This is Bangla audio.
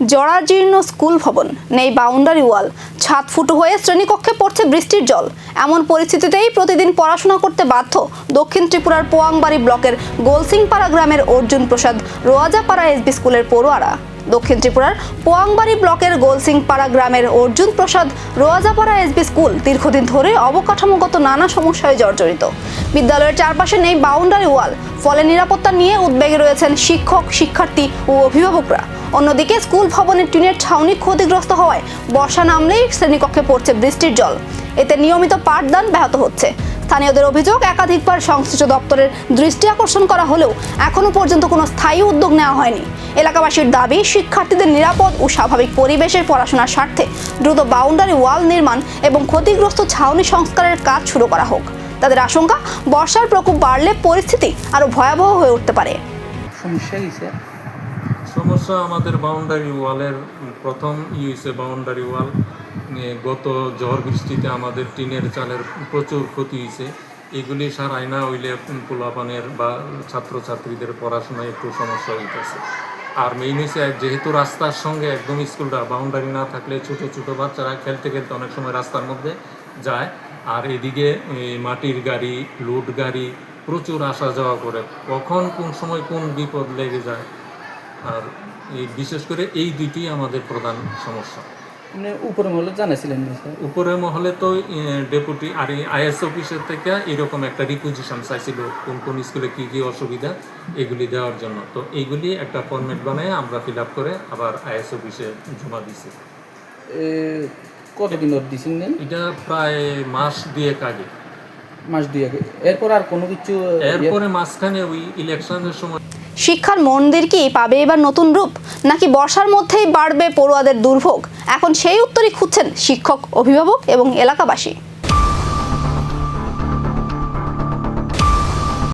জরাজীর্ণ স্কুল ভবন, নেই বাউন্ডারি ওয়াল, ছাদ ফুটো হয়ে শ্রেণীকক্ষে পড়ছে বৃষ্টির জল। এমন পরিস্থিতিতেই প্রতিদিন পড়াশোনা করতে বাধ্য দক্ষিণ ত্রিপুরার পোয়াংবাড়ি ব্লকের গোলসিংপাড়া গ্রামের অর্জুন প্রসাদ রোয়াজাপাড়া এসবি স্কুলের পড়ুয়ারা। দক্ষিণ ত্রিপুরার পোয়াংবাড়ি ব্লকের গোলসিংপাড়া গ্রামের অর্জুন প্রসাদ রোয়াজাপাড়া এসবি স্কুল দীর্ঘদিন ধরে অবকাঠামোগত নানা সমস্যায় জর্জরিত। বিদ্যালয়ের চারপাশে নেই বাউন্ডারি ওয়াল, ফলে নিরাপত্তা নিয়ে উদ্বেগে রয়েছেন শিক্ষক, শিক্ষার্থী ও অভিভাবকরা। অন্যদিকে স্কুল ভবনের টিনের ছাউনি ক্ষতিগ্রস্ত হওয়ায় বর্ষা নামলেই শ্রেণীকক্ষে পড়ছে বৃষ্টির জল। এতে নিয়মিত পাঠদান ব্যাহত হচ্ছে। স্থানীয়দের অভিযোগ, একাধিকবার সংশ্লিষ্ট দপ্তরের দৃষ্টি আকর্ষণ করা হলেও এখনো পর্যন্ত কোনো স্থায়ী উদ্যোগ নেওয়া হয়নি। এলাকাবাসীর দাবি, শিক্ষার্থীদের নিরাপদ ও স্বাভাবিক পরিবেশের পড়াশোনার স্বার্থে দ্রুত বাউন্ডারি ওয়াল নির্মাণ এবং ক্ষতিগ্রস্ত ছাউনি সংস্কারের কাজ শুরু করা হোক। তাদের আশঙ্কা, বর্ষার প্রকোপ বাড়লে পরিস্থিতি আরো ভয়াবহ হয়ে উঠতে পারে। সমস্যা আমাদের বাউন্ডারি ওয়ালের প্রথম হয়েছে বাউন্ডারি ওয়াল। গত ঝড় বৃষ্টিতে আমাদের টিনের চালের প্রচুর ক্ষতি হয়েছে। এগুলি সারাই না হইলে পোলাপানের বা ছাত্রছাত্রীদের পড়াশোনায় একটু সমস্যা হইতেছে। আর মেইন হয়েছে, যেহেতু রাস্তার সঙ্গে একদম স্কুলটা, বাউন্ডারি না থাকলে ছোট ছোট বাচ্চারা খেলতে খেলতে অনেক সময় রাস্তার মধ্যে যায়। আর এদিকে মাটির গাড়ি, লোড গাড়ি প্রচুর আসা যাওয়া করে, কখন কোন সময় কোন বিপদ লেগে যায়। আর বিশেষ করে এই দুইটি আমাদের প্রধান সমস্যা। উপরে মহলে জানাইছিলেন? উপরে মহলে তো ডেপুটি আর আইএস অফিসের থেকে এরকম একটা রিকুইজিশন চাইছিল, কোন কোন স্কুলে কী কী অসুবিধা এগুলি দেওয়ার জন্য। তো এইগুলি একটা ফরম্যাট বানিয়ে আমরা ফিল আপ করে আবার আইএস অফিসে জমা দিছি। কতদিন ওর দিছেন? এটা প্রায় মাস দুয়েক আগে। মাস দুয়েক। এরপর আর কোনো কিছু? এরপরে মাঝখানে ওই ইলেকশনের সময়। শিক্ষার মন্দির কি পাবে এবার নতুন রূপ, নাকি বর্ষার মধ্যেই বাড়বে পড়ুয়াদের দুর্ভোগ? এখন সেই উত্তরই খুঁজছেন শিক্ষক, অভিভাবক এবং এলাকাবাসী।